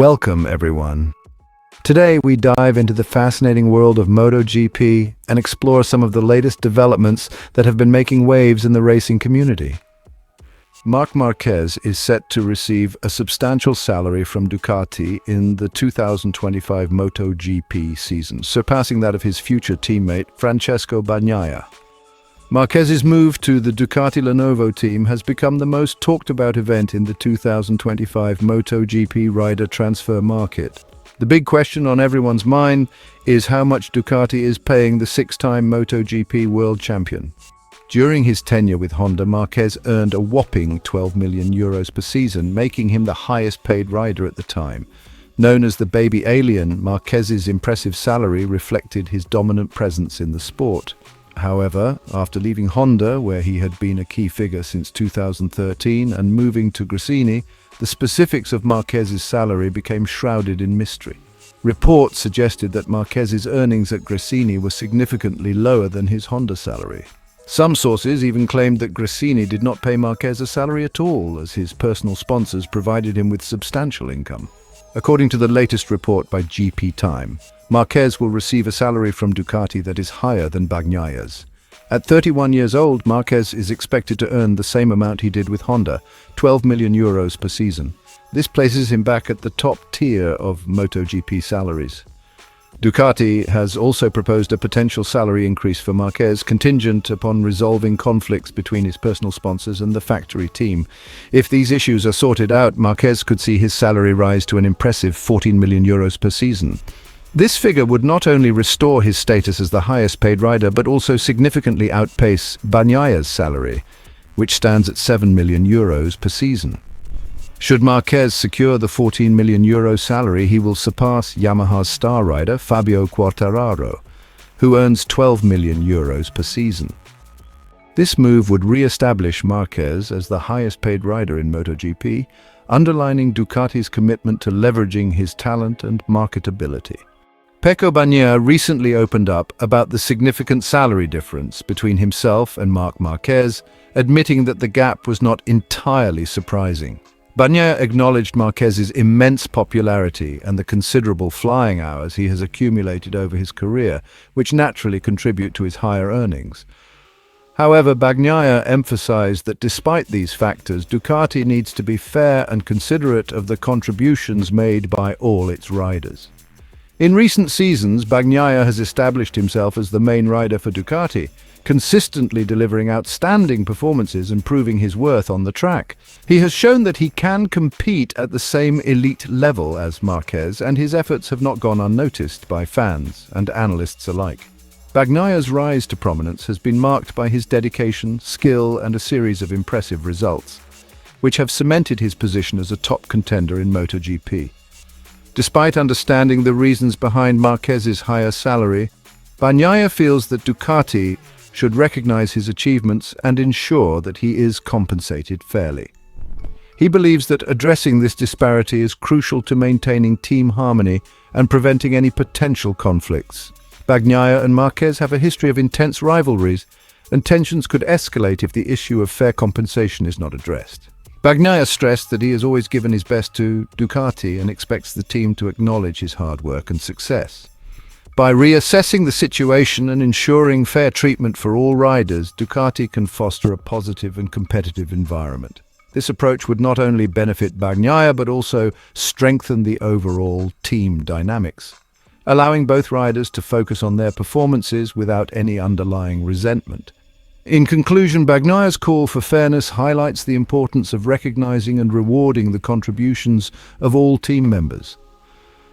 Welcome, everyone. Today, we dive into the fascinating world of MotoGP and explore some of the latest developments that have been making waves in the racing community. Marc Marquez is set to receive a substantial salary from Ducati in the 2025 MotoGP season, surpassing that of his future teammate, Francesco Bagnaia. Marquez's move to the Ducati Lenovo team has become the most talked-about event in the 2025 MotoGP rider transfer market. The big question on everyone's mind is how much Ducati is paying the six-time MotoGP world champion. During his tenure with Honda, Marquez earned a whopping €12 million per season, making him the highest-paid rider at the time. Known as the Baby Alien, Marquez's impressive salary reflected his dominant presence in the sport. However, after leaving Honda, where he had been a key figure since 2013, and moving to Gresini, the specifics of Marquez's salary became shrouded in mystery. Reports suggested that Marquez's earnings at Gresini were significantly lower than his Honda salary. Some sources even claimed that Gresini did not pay Marquez a salary at all, as his personal sponsors provided him with substantial income. According to the latest report by GP Time, Marquez will receive a salary from Ducati that is higher than Bagnaia's. At 31 years old, Marquez is expected to earn the same amount he did with Honda, €12 million per season. This places him back at the top tier of MotoGP salaries. Ducati has also proposed a potential salary increase for Marquez, contingent upon resolving conflicts between his personal sponsors and the factory team. If these issues are sorted out, Marquez could see his salary rise to an impressive €14 million per season. This figure would not only restore his status as the highest-paid rider, but also significantly outpace Bagnaia's salary, which stands at €7 million per season. Should Marquez secure the €14 million salary, he will surpass Yamaha's star rider Fabio Quartararo, who earns €12 million per season. This move would re-establish Marquez as the highest-paid rider in MotoGP, underlining Ducati's commitment to leveraging his talent and marketability. Pecco Bagnaia recently opened up about the significant salary difference between himself and Marc Marquez, admitting that the gap was not entirely surprising. Bagnaia acknowledged Marquez's immense popularity and the considerable flying hours he has accumulated over his career, which naturally contribute to his higher earnings. However, Bagnaia emphasized that despite these factors, Ducati needs to be fair and considerate of the contributions made by all its riders. In recent seasons, Bagnaia has established himself as the main rider for Ducati, consistently delivering outstanding performances and proving his worth on the track. He has shown that he can compete at the same elite level as Marquez, and his efforts have not gone unnoticed by fans and analysts alike. Bagnaia's rise to prominence has been marked by his dedication, skill, and a series of impressive results, which have cemented his position as a top contender in MotoGP. Despite understanding the reasons behind Marquez's higher salary, Bagnaia feels that Ducati should recognize his achievements and ensure that he is compensated fairly. He believes that addressing this disparity is crucial to maintaining team harmony and preventing any potential conflicts. Bagnaia and Marquez have a history of intense rivalries, and tensions could escalate if the issue of fair compensation is not addressed. Bagnaia stressed that he has always given his best to Ducati and expects the team to acknowledge his hard work and success. By reassessing the situation and ensuring fair treatment for all riders, Ducati can foster a positive and competitive environment. This approach would not only benefit Bagnaia but also strengthen the overall team dynamics, allowing both riders to focus on their performances without any underlying resentment. In conclusion, Bagnaia's call for fairness highlights the importance of recognizing and rewarding the contributions of all team members.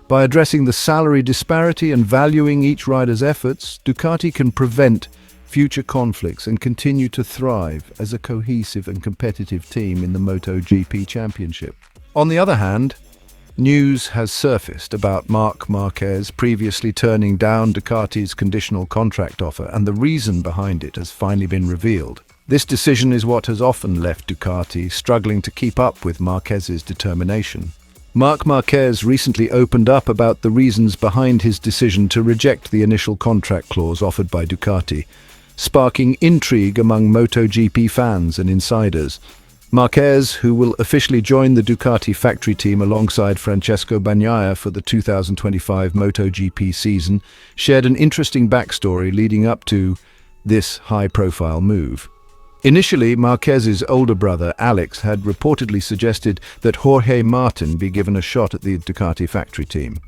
By addressing the salary disparity and valuing each rider's efforts, Ducati can prevent future conflicts and continue to thrive as a cohesive and competitive team in the MotoGP Championship. On the other hand, news has surfaced about Marc Marquez previously turning down Ducati's conditional contract offer, and the reason behind it has finally been revealed. This decision is what has often left Ducati struggling to keep up with Marquez's determination. Marc Marquez recently opened up about the reasons behind his decision to reject the initial contract clause offered by Ducati, sparking intrigue among MotoGP fans and insiders. Marquez, who will officially join the Ducati factory team alongside Francesco Bagnaia for the 2025 MotoGP season, shared an interesting backstory leading up to this high-profile move. Initially, Marquez's older brother, Alex, had reportedly suggested that Jorge Martin be given a shot at the Ducati factory team.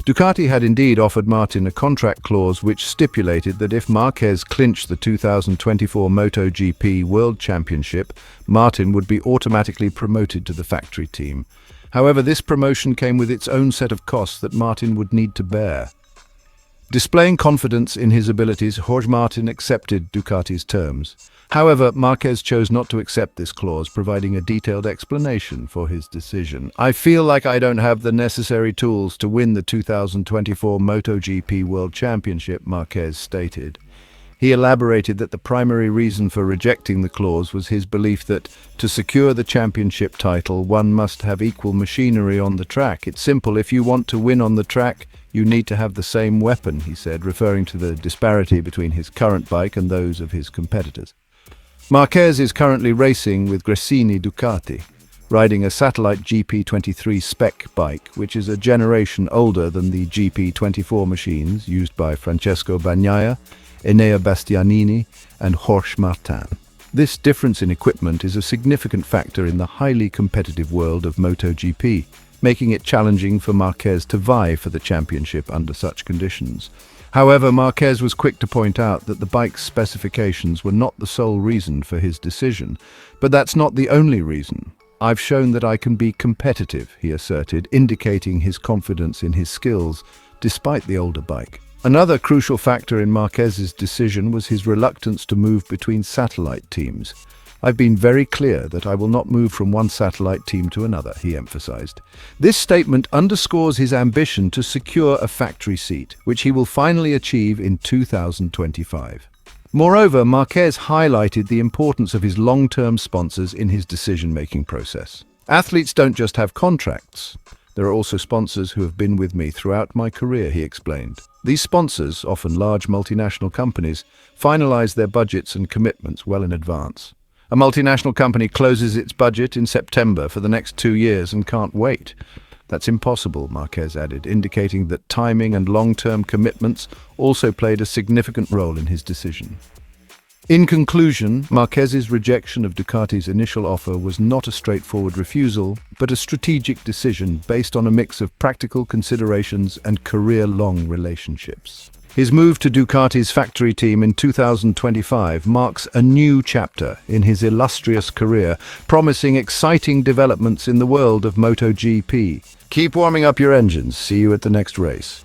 Ducati had indeed offered Martin a contract clause which stipulated that if Marquez clinched the 2024 MotoGP World Championship, Martin would be automatically promoted to the factory team. However, this promotion came with its own set of costs that Martin would need to bear. Displaying confidence in his abilities, Jorge Martin accepted Ducati's terms. However, Marquez chose not to accept this clause, providing a detailed explanation for his decision. "I feel like I don't have the necessary tools to win the 2024 MotoGP World Championship," Marquez stated. He elaborated that the primary reason for rejecting the clause was his belief that, to secure the championship title, one must have equal machinery on the track. "It's simple. If you want to win on the track, you need to have the same weapon," he said, referring to the disparity between his current bike and those of his competitors. Marquez is currently racing with Gresini Ducati, riding a satellite GP23 spec bike, which is a generation older than the GP24 machines used by Francesco Bagnaia, Enea Bastianini, and Jorge Martin. This difference in equipment is a significant factor in the highly competitive world of MotoGP, making it challenging for Marquez to vie for the championship under such conditions. However, Marquez was quick to point out that the bike's specifications were not the sole reason for his decision. "But that's not the only reason. I've shown that I can be competitive," he asserted, indicating his confidence in his skills despite the older bike. Another crucial factor in Marquez's decision was his reluctance to move between satellite teams. "I've been very clear that I will not move from one satellite team to another," he emphasized. This statement underscores his ambition to secure a factory seat, which he will finally achieve in 2025. Moreover, Marquez highlighted the importance of his long-term sponsors in his decision-making process. "Athletes don't just have contracts. There are also sponsors who have been with me throughout my career," he explained. These sponsors, often large multinational companies, finalize their budgets and commitments well in advance. A multinational company closes its budget in September for the next 2 years and can't wait. "That's impossible," Marquez added, indicating that timing and long-term commitments also played a significant role in his decision. In conclusion, Marquez's rejection of Ducati's initial offer was not a straightforward refusal, but a strategic decision based on a mix of practical considerations and career-long relationships. His move to Ducati's factory team in 2025 marks a new chapter in his illustrious career, promising exciting developments in the world of MotoGP. Keep warming up your engines. See you at the next race.